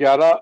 11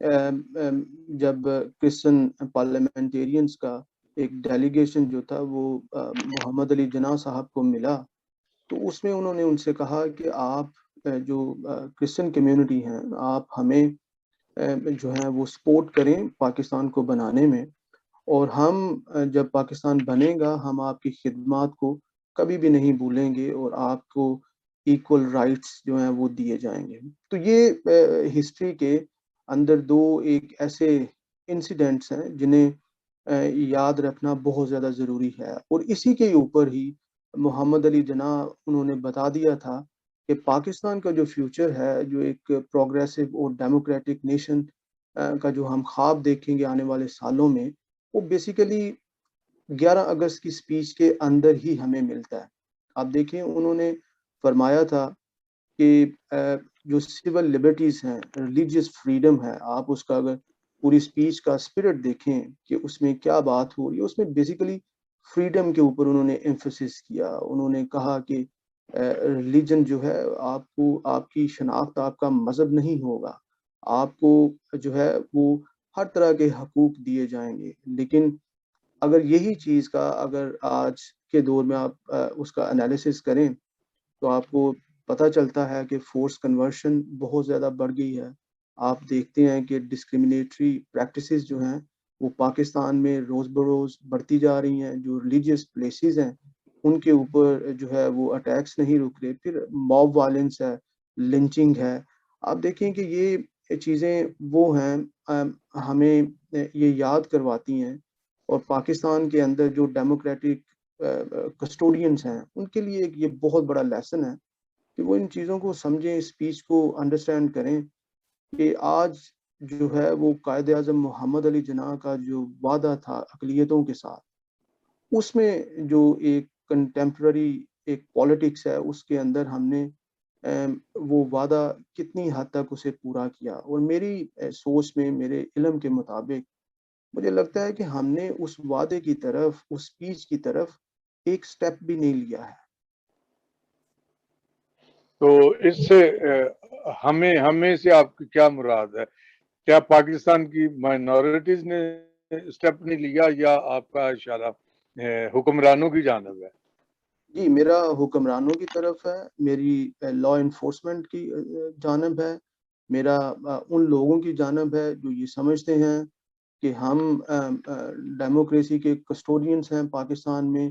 جب Christian parliamentarians کا ایک ڈیلیگیشن جو تھا وہ محمد علی جناح صاحب کو ملا، تو اس میں انہوں نے ان سے کہا کہ آپ جو کرسچن کمیونٹی ہیں، آپ ہمیں جو ہے وہ سپورٹ کریں پاکستان کو بنانے میں، اور ہم جب پاکستان بنے گا ہم آپ کی خدمات کو کبھی بھی نہیں بھولیں گے، اور آپ کو ایکول رائٹس جو ہیں وہ دیے جائیں گے۔ تو یہ ہسٹری کے اندر دو ایک ایسے انسیڈنٹس ہیں جنہیں یاد رکھنا بہت زیادہ ضروری ہے، اور اسی کے اوپر ہی محمد علی جناح انہوں نے بتا دیا تھا کہ پاکستان کا جو فیوچر ہے، جو ایک پروگریسو اور ڈیموکریٹک نیشن کا جو ہم خواب دیکھیں گے آنے والے سالوں میں، وہ بیسیکلی 11 اگست کی سپیچ کے اندر ہی ہمیں ملتا ہے۔ آپ دیکھیں انہوں نے فرمایا تھا کہ جو سول لبرٹیز ہیں، ریلیجیس فریڈم ہے، آپ اس کا اگر پوری سپیچ کا اسپرٹ دیکھیں کہ اس میں کیا بات ہو رہی ہے، اس میں بیسیکلی فریڈم کے اوپر انہوں نے ایمفسس کیا۔ انہوں نے کہا کہ ریلیجن جو ہے آپ کو، آپ کی شناخت آپ کا مذہب نہیں ہوگا، آپ کو جو ہے وہ ہر طرح کے حقوق دیے جائیں گے، لیکن اگر یہی چیز کا اگر آج کے دور میں آپ اس کا انالیسس کریں تو آپ کو پتہ چلتا ہے کہ فورس کنورشن بہت زیادہ بڑھ گئی ہے۔ آپ دیکھتے ہیں کہ ڈسکریمنیٹری پریکٹسز جو ہیں وہ پاکستان میں روز بروز بڑھتی جا رہی ہیں، جو ریلیجیس پلیسز ہیں ان کے اوپر جو ہے وہ اٹیکس نہیں رک رہے، پھر موب وائلنس ہے، لنچنگ ہے۔ آپ دیکھیں کہ یہ چیزیں وہ ہیں ہمیں یہ یاد کرواتی ہیں، اور پاکستان کے اندر جو ڈیموکریٹک کسٹوڈینز ہیں ان کے لیے ایک یہ بہت بڑا لیسن ہے کہ وہ ان چیزوں کو سمجھیں، اسپیچ کو انڈرسٹینڈ کریں کہ آج جو ہے وہ قائد اعظم محمد علی جناح کا جو وعدہ تھا اقلیتوں کے ساتھ، اس میں جو ایک کنٹمپرری ایک پالیٹکس ہے اس کے اندر ہم نے وہ وعدہ کتنی حد تک اسے پورا کیا۔ اور میری سوچ میں، میرے علم کے مطابق مجھے لگتا ہے کہ ہم نے اس وعدے کی طرف، اس اسپیچ کی طرف ایک سٹیپ بھی نہیں لیا ہے۔ تو اس سے ہمیں سے آپ کی کیا مراد ہے؟ کیا پاکستان کی مائنورٹیز نے اسٹیپ نہیں لیا، یا آپ کا اشارہ حکمرانوں کی جانب ہے؟ جی، میرا حکمرانوں کی طرف ہے، میری لا انفورسمنٹ کی جانب ہے، میرا ان لوگوں کی جانب ہے جو یہ سمجھتے ہیں کہ ہم ڈیموکریسی کے کسٹوڈینز ہیں پاکستان میں۔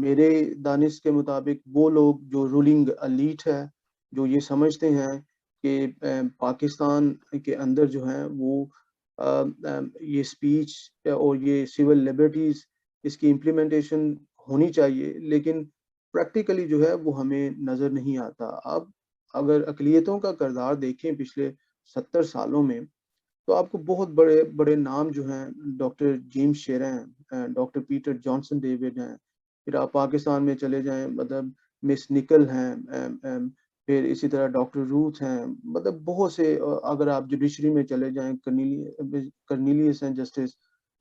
میرے دانش کے مطابق وہ لوگ جو رولنگ الیٹ ہے، جو یہ سمجھتے ہیں کہ پاکستان کے اندر جو ہیں وہ یہ سپیچ اور یہ سول لبرٹیز اس کی امپلیمنٹیشن ہونی چاہیے، لیکن پریکٹیکلی جو ہے وہ ہمیں نظر نہیں آتا۔ اب اگر اقلیتوں کا کردار دیکھیں پچھلے 70 سالوں میں، تو آپ کو بہت بڑے بڑے نام جو ہیں، ڈاکٹر جیمز شیرر ہیں، ڈاکٹر پیٹر جانسن ڈیوڈ ہیں، پھر آپ پاکستان میں چلے جائیں، مطلب مس نکل ہیں، پھر اسی طرح ڈاکٹر روتھ ہیں، مطلب بہت سے، اگر آپ جوڈیشری میں چلے جائیں، کرنیلیس ہیں، جسٹس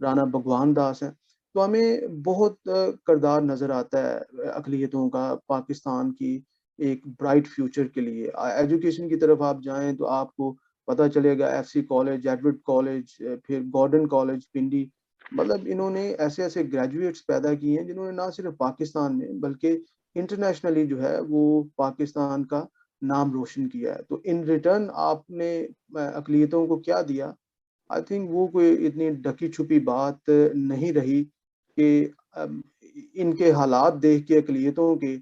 رانا بھگوان داس ہیں، تو ہمیں بہت کردار نظر آتا ہے اقلیتوں کا پاکستان کی ایک برائٹ فیوچر کے لیے۔ ایجوکیشن کی طرف آپ جائیں تو آپ کو پتہ چلے گا F C college, Edwardes college, پھر گارڈن کالج پنڈی، مطلب انہوں نے ایسے ایسے گریجویٹس پیدا کیے ہیں جنہوں نے نہ صرف پاکستان میں بلکہ انٹرنیشنلی جو ہے وہ پاکستان کا نام روشن کیا ہے۔ تو ان ریٹرن آپ نے اقلیتوں کو کیا دیا؟ آئی تھنک وہ کوئی اتنی ڈھکی چھپی بات نہیں رہی کہ ان کے حالات دیکھ کے اقلیتوں کے،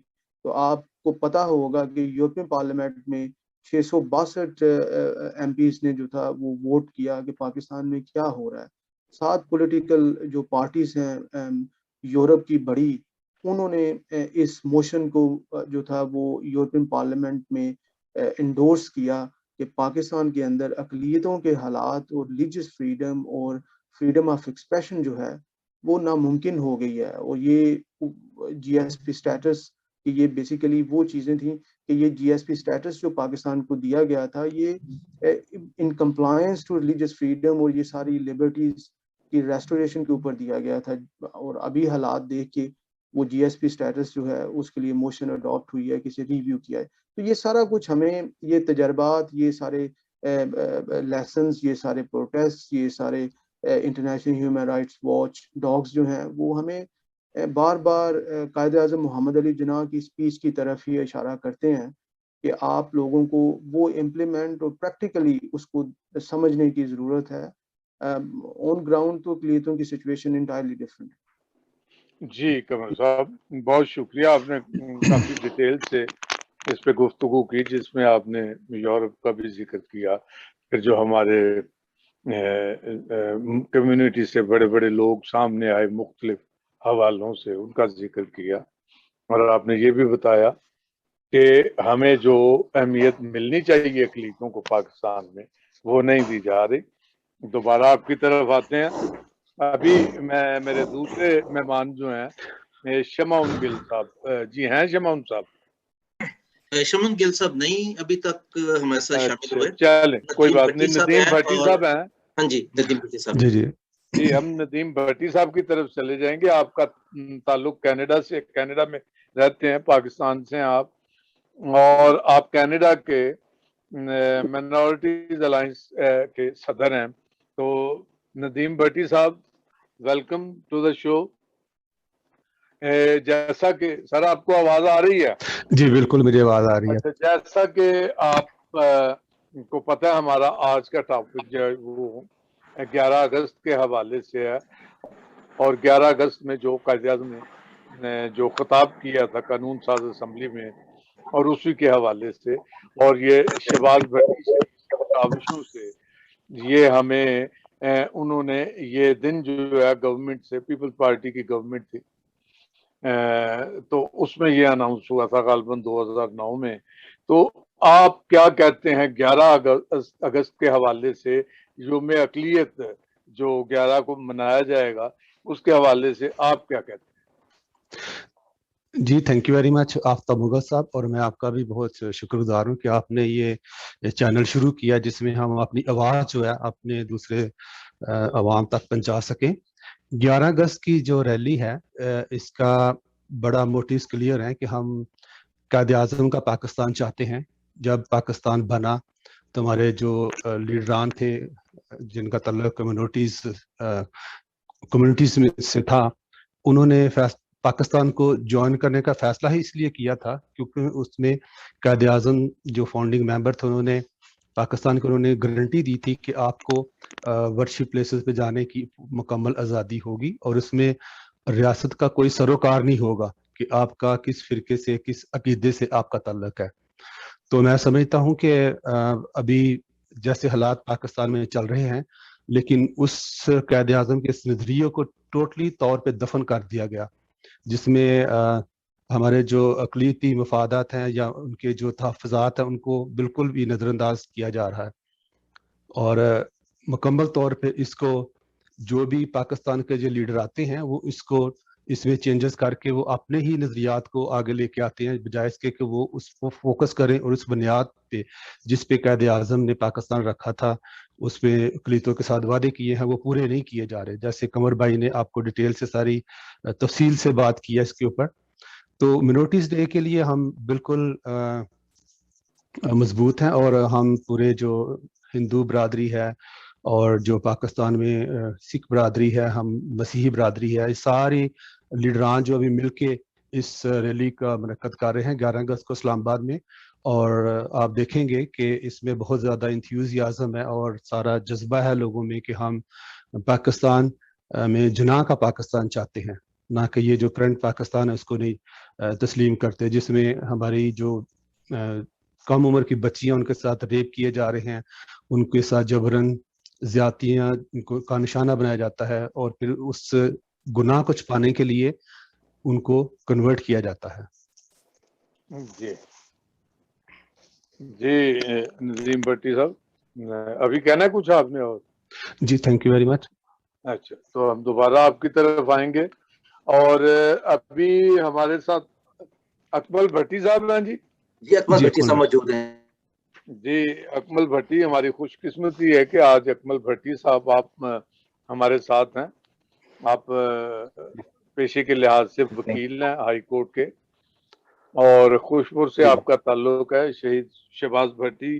تو آپ کو پتہ ہوگا کہ یورپین پارلیمنٹ میں 662 ایم پیز نے جو تھا وہ ووٹ کیا کہ پاکستان میں کیا ہو رہا ہے۔ 7 پولیٹیکل جو پارٹیز ہیں یورپ کی بڑی، انہوں نے اس موشن کو جو تھا وہ یورپین پارلیمنٹ میں انڈورس کیا کہ پاکستان کے اندر اقلیتوں کے حالات اور ریلیجیس فریڈم اور فریڈم آف ایکسپریشن جو ہے وہ ناممکن ہو گئی ہے۔ اور یہ جی ایس پی سٹیٹس، کہ یہ بیسیکلی وہ چیزیں تھیں کہ یہ جی ایس پی سٹیٹس جو پاکستان کو دیا گیا تھا، یہ in compliance to religious freedom اور یہ ساری لبرٹیز کی ریسٹوریشن کے اوپر دیا گیا تھا۔ اور ابھی حالات دیکھ کے وہ جی ایس پی سٹیٹس جو ہے اس کے لیے موشن اڈاپٹ ہوئی ہے، کسی ریویو کیا ہے۔ تو یہ سارا کچھ ہمیں، یہ تجربات، یہ سارے لیسنز، یہ سارے پروٹیسٹ، یہ سارے international human rights watch dogs جو ہیں وہ ہمیں بار بار قائد اعظم محمد علی جناح کی اسپیچ کی طرف ہی اشارہ کرتے ہیں کہ آپ لوگوں کو وہ امپلیمنٹ اور پریکٹیکلی اس کو سمجھنے کی ضرورت ہے. آن گراؤنڈ تو اقلیتوں کی سچویشن انٹائرلی ڈفرینٹ ہے. جی قمر صاحب بہت شکریہ، آپ نے کافی ڈیٹیل سے اس پہ گفتگو کی، جس میں آپ نے یورپ کا بھی ذکر کیا، پھر جو ہمارے کمیونٹی سے بڑے بڑے لوگ سامنے آئے مختلف حوالوں سے، ان کا ذکر کیا، اور آپ نے یہ بھی بتایا کہ ہمیں جو اہمیت ملنی چاہیے اقلیتوں کو پاکستان میں وہ نہیں دی جا رہی. دوبارہ آپ کی طرف آتے ہیں. ابھی میرے دوسرے مہمان جو ہیں شمعون گل صاحب، جی ہیں شمعون صاحب؟ شمعون گل صاحب نہیں ابھی تک ہمارے ساتھ شامل ہوئے. چلیں کوئی بات نہیں. ندیم بھٹی صاحب ہیں؟ ہاں جی ندیم بھٹی صاحب. جی جی جی ہم ندیم بھٹی صاحب کی طرف چلے جائیں گے. آپ کا تعلق کینیڈا سے، کینیڈا میں رہتے ہیں، پاکستان سے ہیں آپ، اور آپ کینیڈا کے مائنورٹیز الائنس کے صدر ہیں. تو ندیم بھٹی صاحب ویلکم ٹو دا شو. جیسا کہ سر آپ کو آواز آ رہی ہے؟ جی بالکل مجھے آواز آ رہی ہے. اچھا، جیسا کہ آپ کو پتہ ہے ہمارا آج کا ٹاپک جو ہے وہ 11 اگست کے حوالے سے ہے، اور 11 اگست میں جو قائد اعظم نے جو خطاب کیا تھا قانون ساز اسمبلی میں، اور اسی کے حوالے سے، اور یہ شہباز بھٹی کی کاوشوں سے یہ ہمیں انہوں نے یہ دن جو ہے گورنمنٹ سے، پیپلز پارٹی کی گورنمنٹ تھی تو اس میں یہ اناؤنس ہوا تھا غالباً 2009 میں. تو آپ کیا کہتے ہیں 11 اگست کے حوالے سے، یوم اقلیت جو 11 کو منایا جائے گا، اس کے حوالے سے آپ کیا کہتے ہیں؟ جی تھینک یو ویری مچ آفتاب مغل صاحب، اور میں آپ کا بھی بہت شکر گزار ہوں کہ آپ نے یہ چینل شروع کیا جس میں ہم اپنی آواز جو ہے اپنے دوسرے عوام تک پہنچا سکیں. 11 اگست کی جو ریلی ہے اس کا بڑا موٹیوز کلیئر ہے کہ ہم قائد اعظم کا پاکستان چاہتے ہیں. جب پاکستان بنا تو ہمارے جو لیڈران تھے جن کا تعلق کمیونٹیز میں سے تھا، انہوں نے پاکستان کو جوائن کرنے کا فیصلہ ہی اس لیے کیا تھا کیونکہ اس میں قائد اعظم جو فاؤنڈنگ ممبر تھے انہوں نے پاکستان کو انہوں نے گارنٹی دی تھی کہ آپ کو ورشپ پلیسز پہ جانے کی مکمل آزادی ہوگی، اور اس میں ریاست کا کوئی سروکار نہیں ہوگا کہ آپ کا کس فرقے سے، کس عقیدے سے آپ کا تعلق ہے. تو میں سمجھتا ہوں کہ ابھی جیسے حالات پاکستان میں چل رہے ہیں، لیکن اس قائد اعظم کے اس نظریے کو ٹوٹلی طور پہ دفن کر دیا گیا، جس میں ہمارے جو اقلیتی مفادات ہیں یا ان کے جو تحفظات ہیں ان کو بالکل بھی نظر انداز کیا جا رہا ہے. اور مکمل طور پہ اس کو جو بھی پاکستان کے جو لیڈر آتے ہیں وہ اس میں چینجز کر کے وہ اپنے ہی نظریات کو آگے لے کے آتے ہیں، بجائے اس کے کہ وہ اس کو فوکس کریں اور اس بنیاد پہ جس پہ قائد اعظم نے پاکستان رکھا تھا، اس پہ اقلیتوں کے ساتھ وعدے کیے ہیں وہ پورے نہیں کیے جا رہے. جیسے قمر بھائی نے آپ کو ڈیٹیل سے ساری تفصیل سے بات کی ہے اس کے اوپر. تو منورٹیز ڈے کے لیے ہم بالکل مضبوط ہیں، اور ہم پورے جو ہندو برادری ہے اور جو پاکستان میں سکھ برادری ہے، ہم مسیحی برادری ہے، سارے لیڈران جو ابھی مل کے اس ریلی کا منعقد کر رہے ہیں 11 اگست کو اسلام آباد میں. اور آپ دیکھیں گے کہ اس میں بہت زیادہ انتھیوزیازم ہے اور سارا جذبہ ہے لوگوں میں کہ ہم پاکستان میں جناح کا پاکستان چاہتے ہیں، نہ کہ یہ جو کرنٹ پاکستان ہے اس کو نہیں تسلیم کرتے، جس میں ہماری جو کم عمر کی بچیاں ان کے ساتھ ریپ کیے جا رہے ہیں، ان کے ساتھ جبراً زیادتیاں کا نشانہ بنایا جاتا ہے، اور پھر اس گناہ کو چھپانے کے لیے ان کو کنورٹ کیا جاتا ہے. جی جی ندیم بھٹی صاحب ابھی کہنا ہے کچھ آپ نے؟ اور جی تھینک یو ویری مچ. اچھا، تو ہم دوبارہ آپ کی طرف آئیں گے، اور ابھی ہمارے ساتھ اکمل بھٹی صاحب ہیں. جی اکمل بھٹی صاحب موجود ہیں. جی اکمل بھٹی، ہماری خوش قسمتی ہے کہ آج اکمل بھٹی صاحب آپ ہمارے ساتھ ہیں. آپ پیشے کے لحاظ سے وکیل ہیں ہائی کورٹ کے، اور خوشپور سے آپ کا تعلق ہے. شہید شہباز بھٹی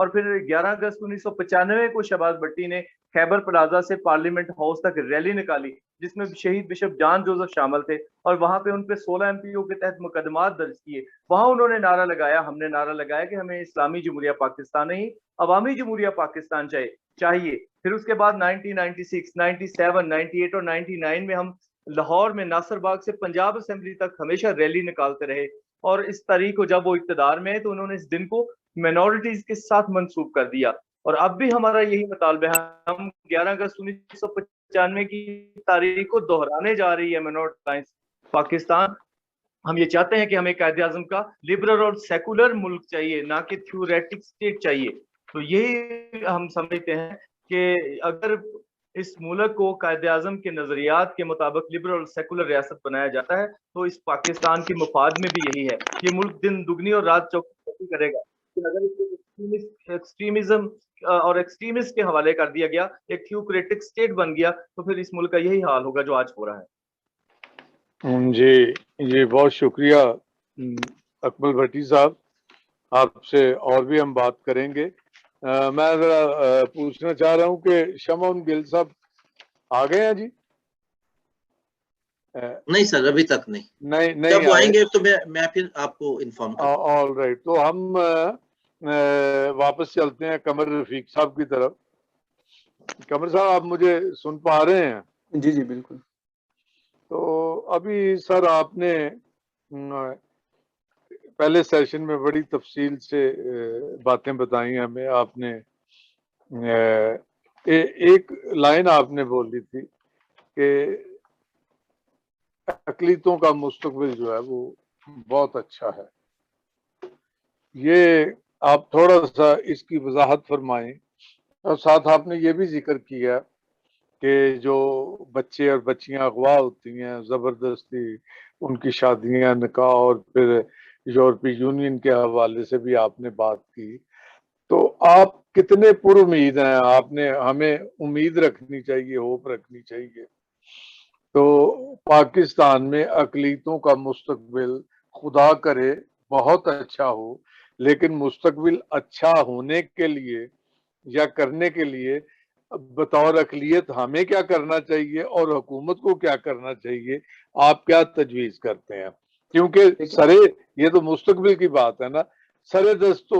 اور پھر 11 اگست 1995 کو شہباز بھٹی نے خیبر پلازا سے پارلیمنٹ ہاؤس تک ریلی نکالی جس میں شہید بشپ جان جوزف شامل تھے اور وہاں پہ ان پہ 16 MPO کے تحت مقدمات درج کیے. وہاں انہوں نے نعرہ لگایا, ہم نے نعرہ لگایا کہ ہمیں اسلامی جمہوریہ پاکستان نہیں عوامی جمہوریہ پاکستان چاہیے. پھر اس کے بعد 1996, 97, 98 اور 99 میں ہم لاہور میں ناصر باغ سے پنجاب اسمبلی تک ہمیشہ ریلی نکالتے رہے, اور اس تاریخ کو جب وہ اقتدار میں تو انہوں نے اس دن کو مائنورٹیز کے ساتھ منسوب کر دیا. اور اب بھی ہمارا یہی مطالبہ ہے, ہم 11 اگست 1995 کی تاریخ کو دہرانے جا رہی ہے مائنورٹی الائنس پاکستان. ہم یہ چاہتے ہیں کہ ہمیں قائد اعظم کا لبرل اور سیکولر ملک چاہیے, نہ کہ تھیوریٹک اسٹیٹ چاہیے. تو یہی ہم سمجھتے ہیں کہ اگر اس ملک کو قائد اعظم کے نظریات کے مطابق لبرل اور سیکولر ریاست بنایا جاتا ہے تو اس پاکستان کے مفاد میں بھی یہی ہے. یہ ملک دن دگنی اور رات چوگنی کرے گا. اگر ایکسٹریمزم اور ایکسٹریمسٹ کے حوالے کر دیا گیا, ایک تھیوکریٹک اسٹیٹ بن گیا, تو پھر اس ملک کا یہی حال ہوگا جو آج ہو رہا ہے. جی بہت شکریہ اکمل بھٹی صاحب, آپ سے اور بھی ہم بات کریں گے. میں ذرا پوچھنا چاہ رہا ہوں کہ شمعون گل صاحب آ گئے ہیں جی؟ نہیں سر, ابھی تک نہیں. جب وہ آئیں گے تو میں پھر آپ کو انفارم کروں گا. آل رائٹ, تو ہم واپس چلتے ہیں قمر رفیق صاحب کی طرف. قمر صاحب آپ مجھے سن پا رہے ہیں؟ جی بالکل. تو ابھی سر آپ نے پہلے سیشن میں بڑی تفصیل سے باتیں بتائی ہمیں. آپ نے ایک لائن آپ نے بولی تھی کہ اقلیتوں کا مستقبل جو ہے وہ بہت اچھا ہے. یہ آپ تھوڑا سا اس کی وضاحت فرمائیں, اور ساتھ آپ نے یہ بھی ذکر کیا کہ جو بچے اور بچیاں اغوا ہوتی ہیں زبردستی, ان کی شادیاں, نکاح, اور پھر یورپی یونین کے حوالے سے بھی آپ نے بات کی. تو آپ کتنے پر امید ہیں؟ آپ نے ہمیں امید رکھنی چاہیے, ہوپ رکھنی چاہیے. تو پاکستان میں اقلیتوں کا مستقبل خدا کرے بہت اچھا ہو, لیکن مستقبل اچھا ہونے کے لیے یا کرنے کے لیے بطور اقلیت ہمیں کیا کرنا چاہیے اور حکومت کو کیا کرنا چاہیے؟ آپ کیا تجویز کرتے ہیں؟ کیونکہ سرے یہ تو مستقبل کی بات ہے نا, سرے دست تو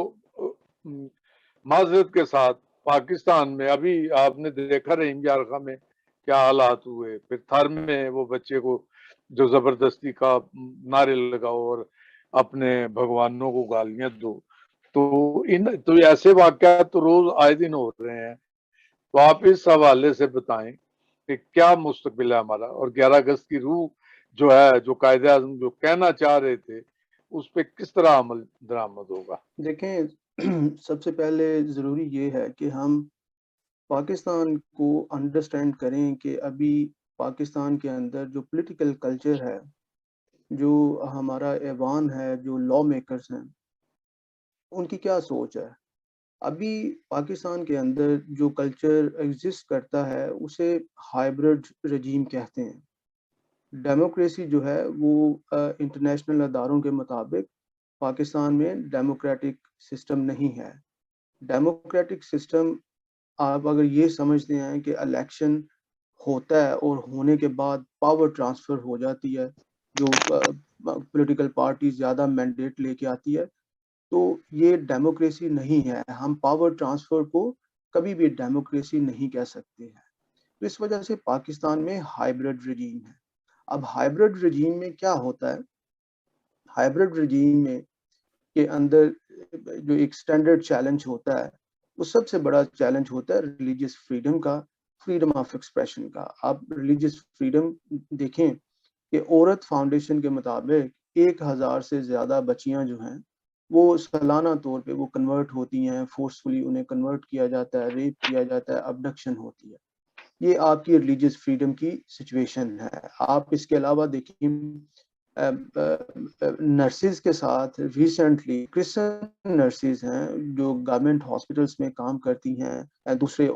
معذرت کے ساتھ پاکستان میں ابھی آپ نے دیکھا رحیم یارخا میں کیا حالات ہوئے, پھر تھر میں وہ بچے کو جو زبردستی کا نعرے لگاؤ اور اپنے بھگوانوں کو گالیاں دو. تو ایسے واقعات تو روز آئے دن ہو رہے ہیں. تو آپ اس حوالے سے بتائیں کہ کیا مستقبل ہے ہمارا, اور 11 اگست کی روح جو ہے, جو قائد اعظم جو کہنا چاہ رہے تھے, اس پہ کس طرح عمل درآمد ہوگا؟ دیکھیں, سب سے پہلے ضروری یہ ہے کہ ہم پاکستان کو انڈرسٹینڈ کریں کہ ابھی پاکستان کے اندر جو پولیٹیکل کلچر ہے, جو ہمارا ایوان ہے, جو لا میکرز ہیں, ان کی کیا سوچ ہے. ابھی پاکستان کے اندر جو کلچر ایگزسٹ کرتا ہے اسے ہائبرڈ رجیم کہتے ہیں. ڈیموکریسی جو ہے وہ انٹرنیشنل اداروں کے مطابق پاکستان میں ڈیموکریٹک سسٹم نہیں ہے. ڈیموکریٹک سسٹم آپ اگر یہ سمجھتے ہیں کہ الیکشن ہوتا ہے اور ہونے کے بعد پاور ٹرانسفر ہو جاتی ہے, جو پولیٹیکل پارٹی زیادہ مینڈیٹ لے کے آتی ہے, تو یہ ڈیموکریسی نہیں ہے. ہم پاور ٹرانسفر کو کبھی بھی ڈیموکریسی نہیں کہہ سکتے ہیں. تو اس وجہ سے پاکستان میں ہائبرڈ رجیم ہے. اب ہائبرڈ رجیم میں کیا ہوتا ہے, ہائبرڈ رجیم میں کے اندر جو ایک سٹینڈرڈ چیلنج ہوتا ہے, وہ سب سے بڑا چیلنج ہوتا ہے ریلیجیس فریڈم کا, فریڈم آف ایکسپریشن کا. آپ ریلیجیس فریڈم دیکھیں کہ عورت فاؤنڈیشن کے مطابق 1000 سے زیادہ بچیاں جو ہیں وہ سالانہ طور پہ وہ کنورٹ ہوتی ہیں, فورسفلی انہیں کنورٹ کیا جاتا ہے, ریپ کیا جاتا ہے, ابڈکشن ہوتی ہے. یہ آپ کی ریلیجیس فریڈم کی سچویشن ہے. آپ اس کے علاوہ دیکھیں نرسز کے ساتھ ریسنٹلی کرسچن نرسز ہیں جو گورنمنٹ ہاسپٹلس میں کام کرتی ہیں, دوسرے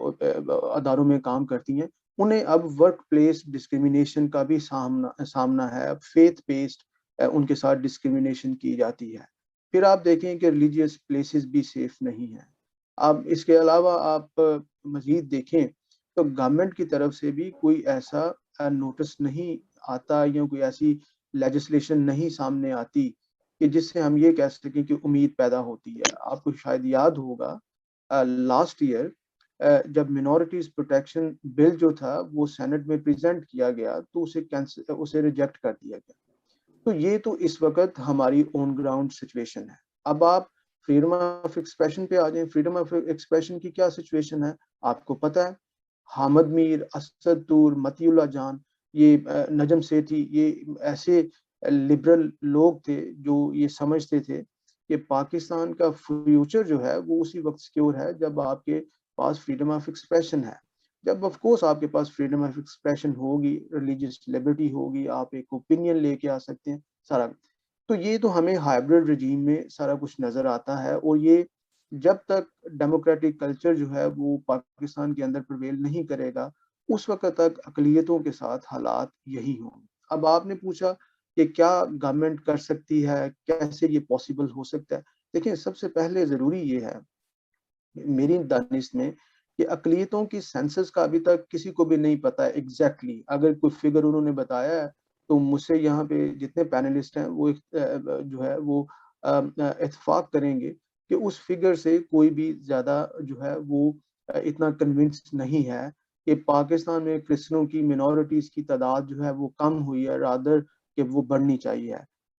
اداروں میں کام کرتی ہیں, انہیں اب ورک پلیس ڈسکریمنیشن کا بھی سامنا ہے. اب فیتھ بیسڈ ان کے ساتھ ڈسکریمنیشن کی جاتی ہے. پھر آپ دیکھیں کہ ریلیجیس پلیسز بھی سیف نہیں ہیں. اب اس کے علاوہ آپ مزید دیکھیں تو گورنمنٹ کی طرف سے بھی کوئی ایسا نوٹس نہیں آتا یا کوئی ایسی لیجسلیشن نہیں سامنے آتی کہ جس سے ہم یہ کہہ سکیں کہ امید پیدا ہوتی ہے. آپ کو شاید یاد ہوگا لاسٹ ایئر جب منورٹیز پروٹیکشن بل جو تھا وہ سینٹ میں پریزنٹ کیا گیا تو اسے ریجیکٹ کر دیا گیا. تو یہ تو اس وقت ہماری اون گراؤنڈ سچویشن ہے. اب آپ فریڈم آف ایکسپریشن پہ آ جائیں. فریڈم آف ایکسپریشن کی کیا سچویشن ہے آپ کو پتہ ہے. حامد میر، اسد طور، متی اللہ جان، یہ نجم سیٹھی، یہ ایسے لبرل لوگ تھے جو یہ سمجھتے تھے کہ پاکستان کا فیوچر جو ہے وہ اسی وقت سیکیور ہے جب آپ کے پاس فریڈم آف ایکسپریشن ہے. جب آف کورس آپ کے پاس فریڈم آف ایکسپریشن ہوگی، ریلیجیس لبرٹی ہوگی، آپ ایک اوپینین لے کے آ سکتے ہیں سارا. تو یہ تو ہمیں ہائبرڈ رجیم میں سارا کچھ نظر آتا ہے. اور یہ جب تک ڈیموکریٹک کلچر جو ہے وہ پاکستان کے اندر پرویل نہیں کرے گا اس وقت تک اقلیتوں کے ساتھ حالات یہی ہوں. اب آپ نے پوچھا کہ کیا گورنمنٹ کر سکتی ہے، کیسے یہ پاسبل ہو سکتا ہے. دیکھیں سب سے پہلے ضروری یہ ہے میری دانش میں کہ اقلیتوں کی سینسس کا ابھی تک کسی کو بھی نہیں پتا ایگزیکٹلی. اگر کوئی فگر انہوں نے بتایا ہے تو مجھ سے یہاں پہ جتنے پینلسٹ ہیں وہ جو ہے وہ اتفاق کریں گے کہ اس فگر سے کوئی بھی زیادہ جو ہے وہ اتنا کنونسڈ نہیں ہے کہ پاکستان میں کرسچنوں کی منورٹیز کی تعداد جو ہے وہ کم ہوئی ہے رادر کہ وہ بڑھنی چاہیے.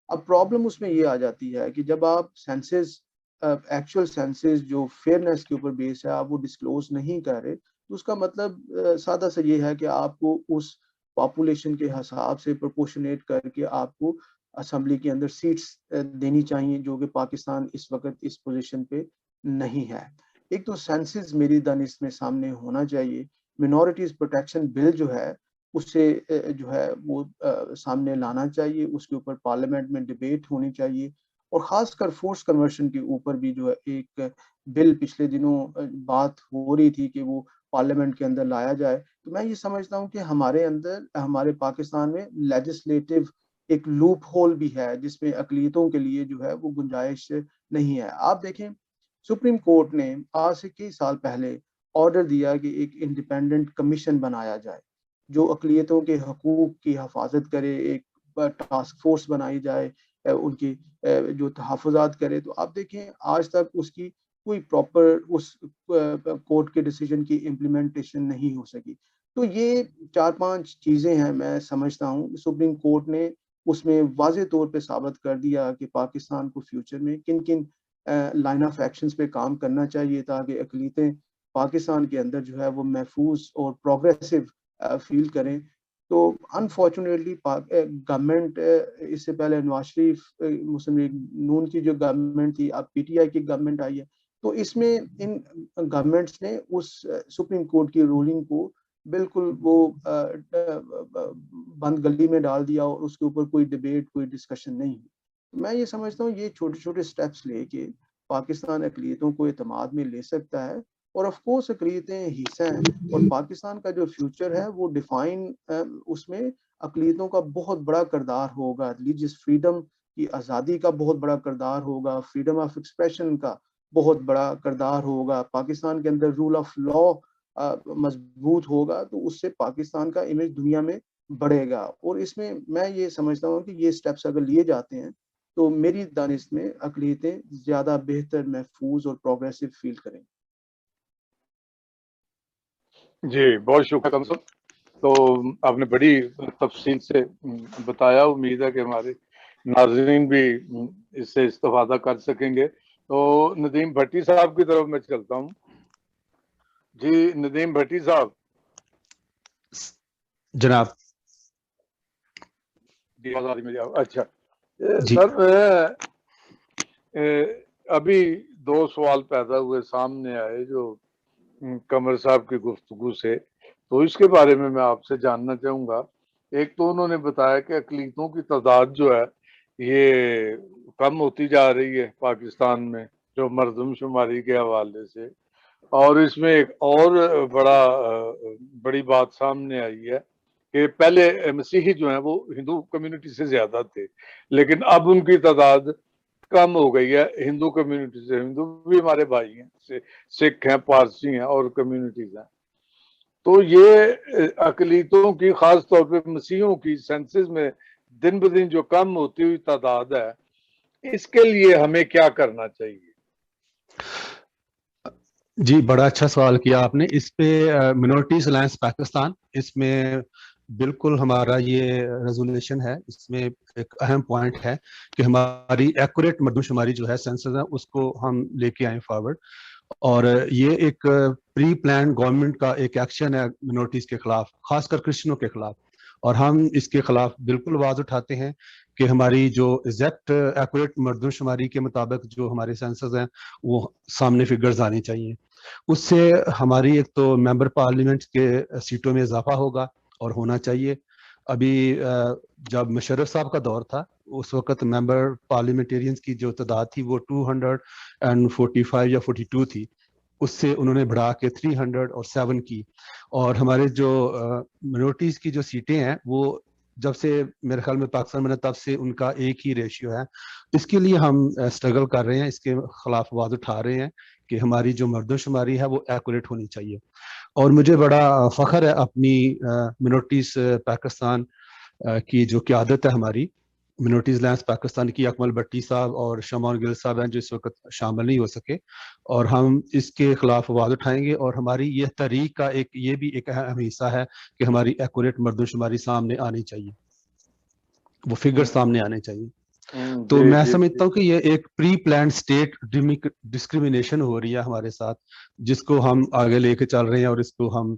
اب پرابلم اس میں یہ آ جاتی ہے کہ جب آپ سینسز ایکچوئل سینسز جو فیئرنیس کے اوپر بیس ہے آپ وہ ڈسکلوز نہیں کر رہے تو اس کا مطلب سادہ سا یہ ہے کہ آپ کو اس پاپولیشن کے حساب سے پرپورشنیٹ کر کے آپ کو اسمبلی کے اندر سیٹس دینی چاہیے جو کہ پاکستان اس وقت اس پوزیشن پہ نہیں ہے. ایک تو سینسز میری دانش میں سامنے ہونا چاہیے. منورٹیز پروٹیکشن بل جو ہے اس سے جو ہے وہ سامنے لانا چاہیے. اس کے اوپر پارلیمنٹ میں ڈبیٹ ہونی چاہیے. اور خاص کر فورس کنورشن کے اوپر بھی جو ہے ایک بل پچھلے دنوں بات ہو رہی تھی کہ وہ پارلیمنٹ کے اندر لایا جائے. تو میں یہ سمجھتا ہوں کہ ہمارے اندر ہمارے پاکستان میں لیجسلیٹو ایک لوپ ہول بھی ہے جس میں اقلیتوں کے لیے جو ہے وہ گنجائش نہیں ہے. آپ دیکھیں سپریم کورٹ نے آج سے کئی سال پہلے آرڈر دیا کہ ایک انڈیپینڈنٹ کمیشن بنایا جائے جو اقلیتوں کے حقوق کی حفاظت کرے. ایک ٹاسک فورس بنائی جائے ان کی جو تحفظات کرے. تو آپ دیکھیں آج تک اس کی کوئی پراپر اس کورٹ کے ڈیسیجن کی امپلیمنٹیشن نہیں ہو سکی. تو یہ 4-5 چیزیں ہیں میں سمجھتا ہوں سپریم کورٹ نے اس میں واضح طور پہ ثابت کر دیا کہ پاکستان کو فیوچر میں کن کن لائن آف ایکشنز پہ کام کرنا چاہیے تاکہ اقلیتیں پاکستان کے اندر جو ہے وہ محفوظ اور پروگریسو فیل کریں. تو انفارچونیٹلی گورنمنٹ اس سے پہلے نواز شریف مسلم لیگ نون کی جو گورنمنٹ تھی اب پی ٹی آئی کی گورنمنٹ آئی ہے تو اس میں ان گورنمنٹس نے اس سپریم کورٹ کی رولنگ کو بالکل وہ بند گلی میں ڈال دیا اور اس کے اوپر کوئی ڈبیٹ کوئی ڈسکشن نہیں. میں یہ سمجھتا ہوں یہ چھوٹے چھوٹے سٹیپس لے کے پاکستان اقلیتوں کو اعتماد میں لے سکتا ہے. اور آف کورس اقلیتیں حصہ ہیں اور پاکستان کا جو فیوچر ہے وہ ڈیفائن اس میں اقلیتوں کا بہت بڑا کردار ہوگا. ریلیجیس فریڈم کی آزادی کا بہت بڑا کردار ہوگا. فریڈم آف ایکسپریشن کا بہت بڑا کردار ہوگا. پاکستان کے اندر رول آف لا مضبوط ہوگا تو اس سے پاکستان کا امیج دنیا میں بڑھے گا. اور اس میں یہ سمجھتا ہوں کہ یہ سٹیپس اگر لیے جاتے ہیں تو میری دانش میں اقلیتیں زیادہ بہتر محفوظ اور پروگریسو فیل کریں. جی بہت شکریہ. تو آپ نے بڑی تفصیل سے بتایا. امید ہے کہ ہمارے ناظرین بھی اس سے استفادہ کر سکیں گے. تو ندیم بھٹی صاحب کی طرف میں چلتا ہوں. جی ندیم بھٹی صاحب. جناب اچھا سر ابھی 2 سوال پیدا ہوئے سامنے آئے جو قمر صاحب کی گفتگو سے, تو اس کے بارے میں آپ سے جاننا چاہوں گا. ایک تو انہوں نے بتایا کہ اقلیتوں کی تعداد جو ہے یہ کم ہوتی جا رہی ہے پاکستان میں جو مردم شماری کے حوالے سے, اور اس میں ایک اور بڑی بات سامنے آئی ہے کہ پہلے مسیحی جو ہیں وہ ہندو کمیونٹی سے زیادہ تھے لیکن اب ان کی تعداد کم ہو گئی ہے ہندو کمیونٹی سے. ہندو بھی ہمارے بھائی ہیں, سکھ ہیں, پارسی ہیں اور کمیونٹیز ہیں. تو یہ اقلیتوں کی, خاص طور پہ مسیحیوں کی سینسز میں دن بدن جو کم ہوتی ہوئی تعداد ہے, اس کے لیے ہمیں کیا کرنا چاہیے؟ جی بڑا اچھا سوال کیا آپ نے. اس پہ منورٹیز الائنس پاکستان, اس میں بالکل ہمارا یہ ریزولوشن ہے, اس میں ایک اہم پوائنٹ ہے کہ ہماری ایکوریٹ مردم شماری جو ہے سینسس ہے اس کو ہم لے کے آئیں فارورڈ. اور یہ ایک پری پلان گورنمنٹ کا ایک ایکشن ہے منورٹیز کے خلاف, خاص کر کرسچنوں کے خلاف, اور ہم اس کے خلاف بالکل آواز اٹھاتے ہیں کہ ہماری جو ایگزیکٹ ایکوریٹ مردم شماری کے مطابق جو ہمارے سینسس ہیں وہ سامنے فگرز آنی چاہیے. اس سے ہماری ایک تو ممبر پارلیمنٹ کے سیٹوں میں اضافہ ہوگا اور ہونا چاہیے. ابھی جب مشرف صاحب کا دور تھا اس وقت ممبر پارلیمنٹیرینز کی جو تعداد تھی وہ 245 یا 42 تھی, اس سے انہوں نے بڑھا کے 307 کی. اور ہمارے جو منورٹیز کی جو سیٹیں ہیں وہ جب سے میرے خیال میں پاکستان بنا تب سے ان کا ایک ہی ریشیو ہے. اس کے لیے ہم اسٹرگل کر رہے ہیں, اس کے خلاف آواز اٹھا رہے ہیں کہ ہماری جو مردم شماری ہے وہ ایکوریٹ ہونی چاہیے. اور مجھے بڑا فخر ہے اپنی منورٹیز پاکستان کی جو قیادت ہے ہماری منورٹیز الائنس پاکستان کی, اکمل بٹی صاحب اور شمعون گل صاحب ہیں جو اس وقت شامل نہیں ہو سکے, اور ہم اس کے خلاف آواز اٹھائیں گے. اور ہماری یہ تحریک کا یہ بھی ایک اہم حصہ ہے کہ ہماری ایکوریٹ مردم شماری سامنے آنی چاہیے, وہ فگر سامنے آنے چاہیے. تو میں سمجھتا ہوں کہ یہ ایک پری پلانڈ اسٹیٹ ڈسکریمنیشن ہو رہی ہے ہمارے ساتھ, جس کو ہم آگے لے کے چل رہے ہیں اور اس کو ہم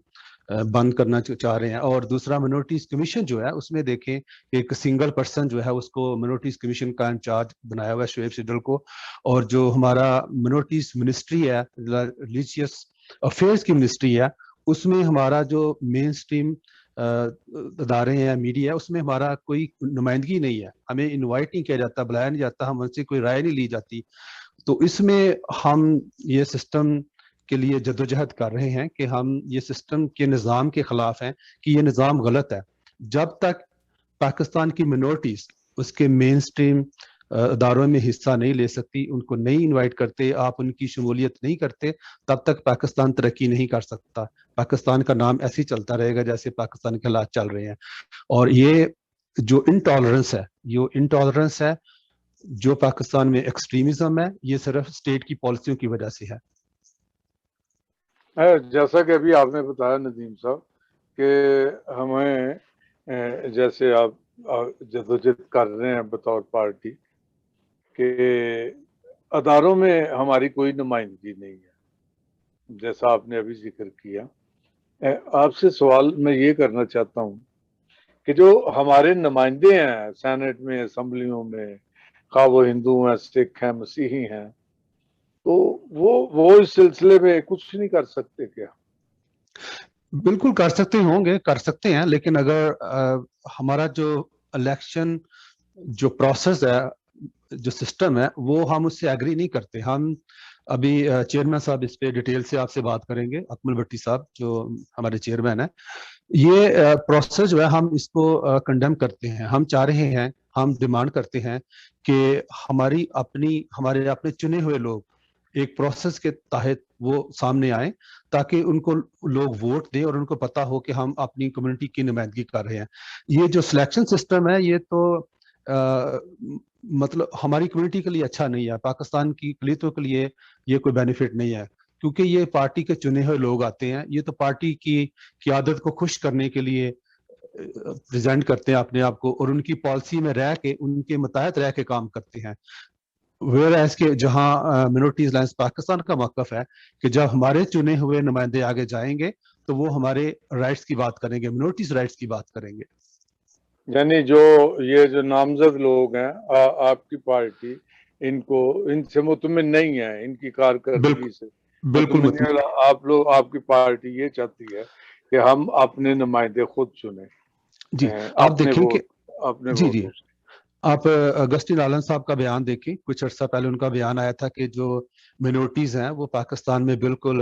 بند کرنا چاہ رہے ہیں. اور دوسرا منورٹیز کمیشن جو ہے اس میں دیکھیں ایک سنگل پرسن جو ہے اس کو منورٹیز کمیشن کا انچارج بنایا ہوا ہے شعیب سڈل کو, اور جو ہمارا منورٹیز منسٹری ہے ریلیجیس افیئرس کی منسٹری ہے اس میں ہمارا جو مین سٹریم ادارے ہیں میڈیا ہے اس میں ہمارا کوئی نمائندگی نہیں ہے, ہمیں انوائٹ نہیں کیا جاتا, بلایا نہیں جاتا, ہم سے کوئی رائے نہیں لی جاتی. تو اس میں ہم یہ سسٹم کے لیے جدوجہد کر رہے ہیں کہ ہم یہ سسٹم کے نظام کے خلاف ہیں کہ یہ نظام غلط ہے. جب تک پاکستان کی منورٹیز اس کے مین سٹریم اداروں میں حصہ نہیں لے سکتی, ان کو نہیں انوائٹ کرتے, آپ ان کی شمولیت نہیں کرتے, تب تک پاکستان ترقی نہیں کر سکتا. پاکستان کا نام ایسے ہی چلتا رہے گا جیسے پاکستان کے حالات چل رہے ہیں. اور یہ جو انٹالرنس ہے جو پاکستان میں ایکسٹریمزم ہے, یہ صرف اسٹیٹ کی پالیسیوں کی وجہ سے ہے. جیسا کہ ابھی آپ نے بتایا ندیم صاحب کہ ہمیں جیسے آپ جدوجہد کر رہے ہیں بطور پارٹی کہ اداروں میں ہماری کوئی نمائندگی نہیں ہے, جیسا آپ نے ابھی ذکر کیا. آپ سے سوال میں یہ کرنا چاہتا ہوں کہ جو ہمارے نمائندے ہیں سینٹ میں, اسمبلیوں میں, خواہ وہ ہندو ہیں, سکھ ہیں, مسیحی ہیں, تو وہ اس سلسلے میں کچھ نہیں کر سکتے کیا؟ بالکل کر سکتے ہوں گے, کر سکتے ہیں, لیکن اگر ہمارا جو الیکشن جو پروسیس ہے, جو سسٹم ہے, وہ ہم اس سے ایگری نہیں کرتے. ہم ابھی چیئرمین صاحب اس پہ ڈیٹیل سے آپ سے بات کریں گے, اکمل بٹی صاحب جو ہمارے چیئرمین ہیں. یہ پروسیس جو ہے ہم اس کو کنڈیم کرتے ہیں. ہم چاہ رہے ہیں, ہم ڈیمانڈ کرتے ہیں کہ ہمارے اپنے چنے ہوئے لوگ ایک پروسیس کے تحت وہ سامنے آئیں تاکہ ان کو لوگ ووٹ دیں اور ان کو پتا ہو کہ ہم اپنی کمیونٹی کی نمائندگی کر رہے ہیں. یہ جو سلیکشن سسٹم ہے یہ تو مطلب ہماری کمیونٹی کے لیے اچھا نہیں ہے, پاکستان کی اقلیتوں کے لیے یہ کوئی بینیفٹ نہیں ہے, کیونکہ یہ پارٹی کے چنے ہوئے لوگ آتے ہیں. یہ تو پارٹی کی قیادت کو خوش کرنے کے لیے پریزنٹ کرتے ہیں اپنے آپ کو, اور ان کی پالیسی میں رہ کے ان کے متحد رہ کے کام کرتے ہیں. ویئر کے جہاں منورٹیز الائنس پاکستان کا موقف ہے کہ جب ہمارے چنے ہوئے نمائندے آگے جائیں گے تو وہ ہمارے رائٹس کی بات کریں گے, منورٹیز رائٹس کی بات کریں گے. یعنی جو نامزد لوگ ہیں آپ کی پارٹی ان سے مطمئن نہیں ہے, ان کی کارکردگی سے بالکل آپ کی پارٹی یہ چاہتی ہے کہ ہم اپنے نمائندے خود چنیں. جی آپ دیکھیں کہ جی آپ اگسٹین آلن صاحب کا بیان دیکھیں, کچھ عرصہ پہلے ان کا بیان آیا تھا کہ جو منورٹیز ہیں وہ پاکستان میں بالکل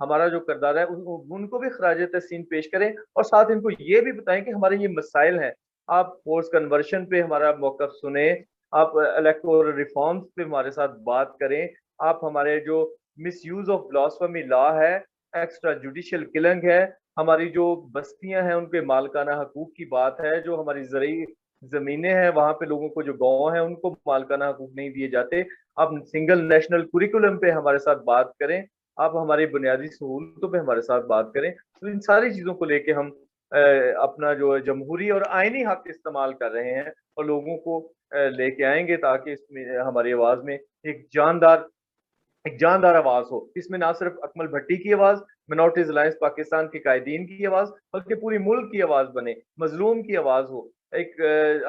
ہمارا جو کردار ہے ان کو بھی خراج تحسین پیش کریں، اور ساتھ ان کو یہ بھی بتائیں کہ ہمارے یہ مسائل ہیں. آپ فورس کنورشن پہ ہمارا موقف سنیں، آپ الیکٹورل ریفارمز پہ ہمارے ساتھ بات کریں، آپ ہمارے جو مس یوز آف بلاسفمی لا ہے، ایکسٹرا جوڈیشل کلنگ ہے، ہماری جو بستیاں ہیں ان پہ مالکانہ حقوق کی بات ہے، جو ہماری زرعی زمینیں ہیں وہاں پہ لوگوں کو جو گاؤں ہیں ان کو مالکانہ حقوق نہیں دیے جاتے، آپ سنگل نیشنل کوریکولم پہ ہمارے ساتھ بات کریں، آپ ہماری بنیادی سہولتوں پہ ہمارے ساتھ بات کریں. تو ان ساری چیزوں کو لے کے ہم اپنا جو جمہوری اور آئینی حق استعمال کر رہے ہیں اور لوگوں کو لے کے آئیں گے تاکہ اس میں ہماری آواز میں ایک جاندار آواز ہو. اس میں نہ صرف اکمل بھٹی کی آواز، منورٹیز الائنس پاکستان کے قائدین کی آواز، بلکہ پوری ملک کی آواز بنے، مظلوم کی آواز ہو، ایک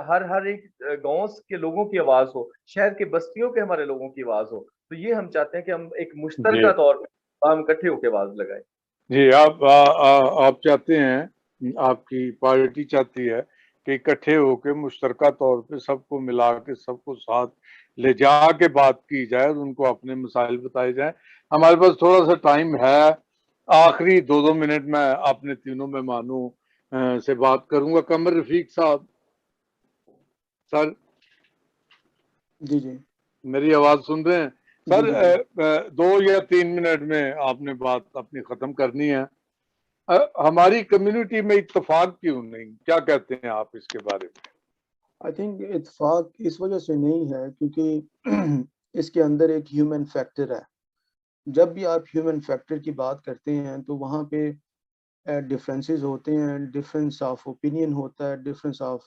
ہر ایک گاؤں کے لوگوں کی آواز ہو، شہر کے بستیوں کے ہمارے لوگوں کی آواز ہو. تو یہ ہم چاہتے ہیں کہ ہم ایک مشترکہ طور پہ ہم اکٹھے ہو کے آواز لگائیں. جی آپ چاہتے ہیں، آپ کی پارٹی چاہتی ہے کہ اکٹھے ہو کے مشترکہ طور پہ سب کو ملا کے سب کو ساتھ لے جا کے بات کی جائے اور ان کو اپنے مسائل بتائے جائیں. ہمارے پاس تھوڑا سا ٹائم ہے، آخری 2 منٹ میں اپنے تینوں مہمانوں سے بات کروں گا. قمر رفیق صاحب، سر جی میری آواز سن رہے ہیں سر؟ جی 2 یا 3 منٹ میں آپ نے بات اپنی ختم کرنی ہے. ہماری کمیونٹی میں اتفاق کیوں نہیں؟ کیا کہتے ہیں آپ اس کے بارے میں؟ آئی تھنک اتفاق اس وجہ سے نہیں ہے کیونکہ اس کے اندر ایک ہیومن فیکٹر ہے. جب بھی آپ ہیومن فیکٹر کی بات کرتے ہیں تو وہاں پہ ڈفرینسز ہوتے ہیں، ڈفرینس آف اوپینین ہوتا ہے، ڈفرینس آف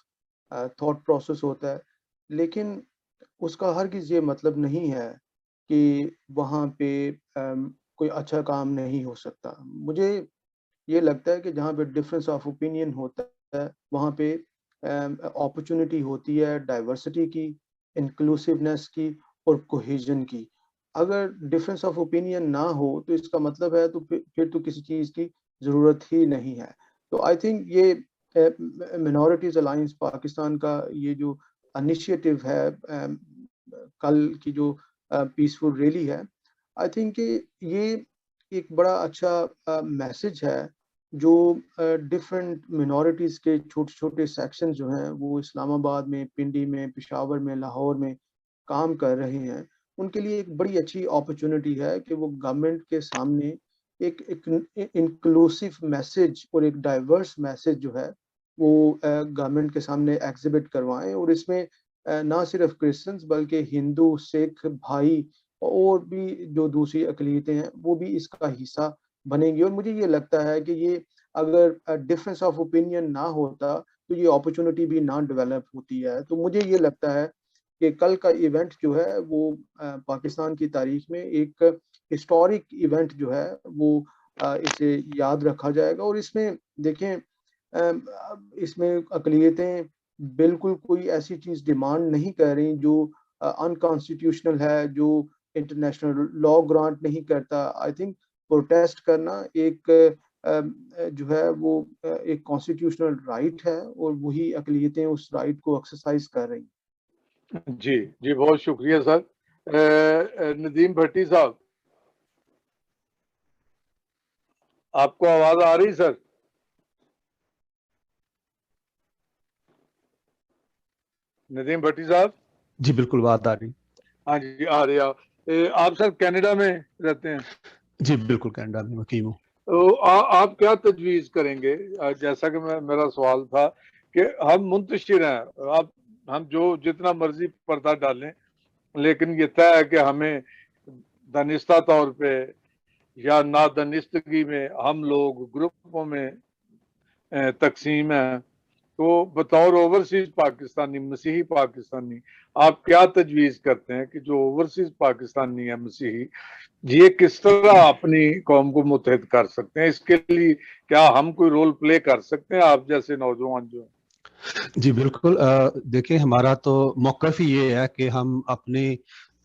تھاٹ پروسیس ہوتا ہے، لیکن اس کا ہرگز یہ مطلب نہیں ہے کہ وہاں پہ کوئی اچھا کام نہیں ہو سکتا. مجھے یہ لگتا ہے کہ جہاں پہ ڈفرینس آف اوپینین ہوتا ہے وہاں پہ اپرچونٹی ہوتی ہے ڈائیورسٹی کی، انکلوسیونیس کی اور کوہیژن کی. اگر ڈفرینس آف اوپینین نہ ہو تو اس کا مطلب ہے تو پھر تو کسی چیز کی ضرورت ہی نہیں ہے. تو آئی تھنک یہ منورٹیز الائنس پاکستان کا یہ جو انیشیٹو ہے، کل کی جو پیسفل ریلی ہے، آئی تھنک کہ یہ ایک بڑا اچھا میسج ہے جو ڈفرینٹ منورٹیز کے چھوٹے چھوٹے سیکشن جو ہیں وہ اسلام آباد میں، پنڈی میں، پشاور میں، لاہور میں کام کر رہے ہیں. ان کے لیے ایک بڑی اچھی اپرچونٹی ہے کہ وہ گورنمنٹ کے سامنے ایک انکلوسیو میسج اور ایک ڈائیورس میسج جو ہے وہ گورنمنٹ کے سامنے ایگزیبٹ کروائیں، اور اس میں نہ صرف کرسچنز بلکہ ہندو، سکھ بھائی اور بھی جو دوسری اقلیتیں ہیں وہ بھی اس کا حصہ بنیں گی. اور مجھے یہ لگتا ہے کہ یہ اگر ڈفرینس آف اوپینین نہ ہوتا تو یہ اپرچونٹی بھی نہ ڈیولپ ہوتی ہے. تو مجھے یہ لگتا ہے کہ کل کا ایونٹ جو ہے وہ پاکستان کی تاریخ میں ایک ہسٹورک ایونٹ جو ہے وہ اسے یاد رکھا جائے گا. اور اس میں دیکھیں، اس میں اقلیتیں بالکل کوئی ایسی چیز ڈیمانڈ نہیں کر رہی جو انکانسٹیٹیوشنل ہے، جو انٹرنیشنل لا گرانٹ نہیں کرتا. آئی تھنک پروٹیسٹ کرنا ایک جو ہے وہ ایک کانسٹیٹیوشنل رائٹ ہے اور وہی اقلیتیں اس رائٹ کو ایکسرسائز کر رہی ہیں. جی بہت شکریہ سر. ندیم بھٹی صاحب، آپ کو آواز آ رہی سر؟ ندیم بھٹی صاحب؟ جی بالکل بات آ رہی. ہاں جی آ رہی. آپ سر کینیڈا میں رہتے ہیں؟ جی بالکل کینیڈا میں مقیم ہوں. آپ کیا تجویز کریں گے؟ جیسا کہ میرا سوال تھا کہ ہم منتشر ہیں، ہم جو جتنا مرضی پردہ ڈالیں، لیکن یہ طے ہے کہ ہمیں دانستہ طور پہ یا نادانستگی میں ہم لوگ گروپوں میں تقسیم ہیں. تو بطور اوورسیز پاکستانی، مسیحی پاکستانی، آپ کیا تجویز کرتے ہیں کہ جو اوورسیز پاکستانی ہے مسیحی، یہ کس طرح اپنی قوم کو متحد کر سکتے ہیں؟ اس کے لیے کیا ہم کوئی رول پلے کر سکتے ہیں، آپ جیسے نوجوان جو ہیں؟ جی بالکل. دیکھیں ہمارا تو موقف ہی یہ ہے کہ ہم اپنے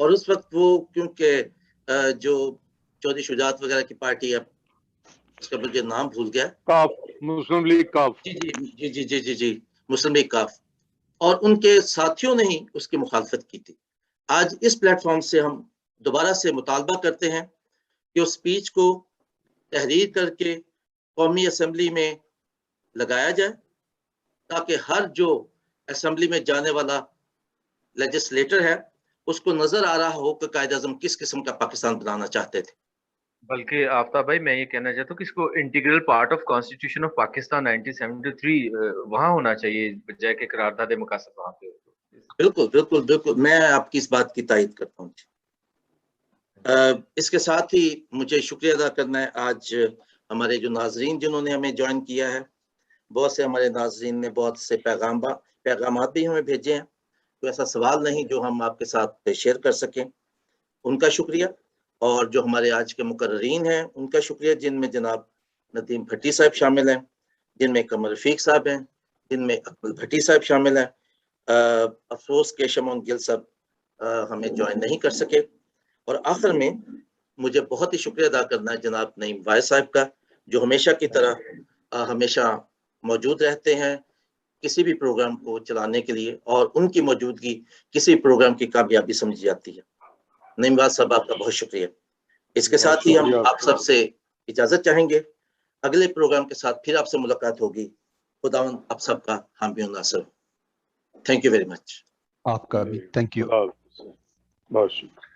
اور اس وقت وہ کیونکہ جو چودھری شجاعت وغیرہ کی پارٹی ہے، اس کا مجھے نام بھول گیا، کاف، مسلم لیگ کاف، جی مسلم لیگ کاف، اور ان کے ساتھیوں نے ہی اس کی مخالفت کی تھی۔ آج اس پلیٹ فارم سے ہم دوبارہ سے مطالبہ کرتے ہیں کہ اس سپیچ کو تحریر کر کے قومی اسمبلی میں لگایا جائے، تاکہ ہر جو اسمبلی میں جانے والا لیجسلیٹر ہے اس کو نظر آ رہا ہو کہ قائد اعظم کس قسم کا پاکستان بنانا چاہتے تھے۔ بلکہ آفتاب بھائی میں یہ کہنا چاہتا ہوں کہ اس کو integral part of constitution of Pakistan 1973 وہاں ہونا چاہیے، بجائے کہ قرارداد مقاصد وہاں پہ ہو۔ بالکل میں آپ کی اس بات کی تائید کرتا ہوں۔ اس کے ساتھ ہی مجھے شکریہ ادا کرنا ہے آج ہمارے جو ناظرین جنہوں نے ہمیں جوائن کیا ہے۔ بہت سے ہمارے ناظرین نے بہت سے پیغامات بھی ہمیں بھیجے ہیں، تو ایسا سوال نہیں جو ہم آپ کے ساتھ شیئر کر سکیں، ان کا شکریہ۔ اور جو ہمارے آج کے مقررین ہیں ان کا شکریہ، جن میں جناب ندیم بھٹی صاحب شامل ہیں، جن میں قمر رفیق صاحب ہیں، جن میں اکمل بھٹی صاحب شامل ہیں۔ افسوس کہ شمعون گل صاحب ہمیں جوائن نہیں کر سکے۔ اور آخر میں مجھے بہت ہی شکریہ ادا کرنا ہے جناب نعیم وائز صاحب کا، جو ہمیشہ کی طرح ہمیشہ موجود رہتے ہیں کسی بھی پروگرام کو چلانے کے لیے، اور ان کی موجودگی کسی پروگرام کی کامیابی سمجھی جاتی ہے۔ نعیم وائز صاحب آپ کا بہت شکریہ۔ اس کے ساتھ ہی ہم آپ سب سے اجازت چاہیں گے، اگلے پروگرام کے ساتھ پھر آپ سے ملاقات ہوگی۔ خداوند آپ سب کا حامی و ناصر۔ Thank you very much. آپ کا بھی تھینک یو۔ بہت شکریہ۔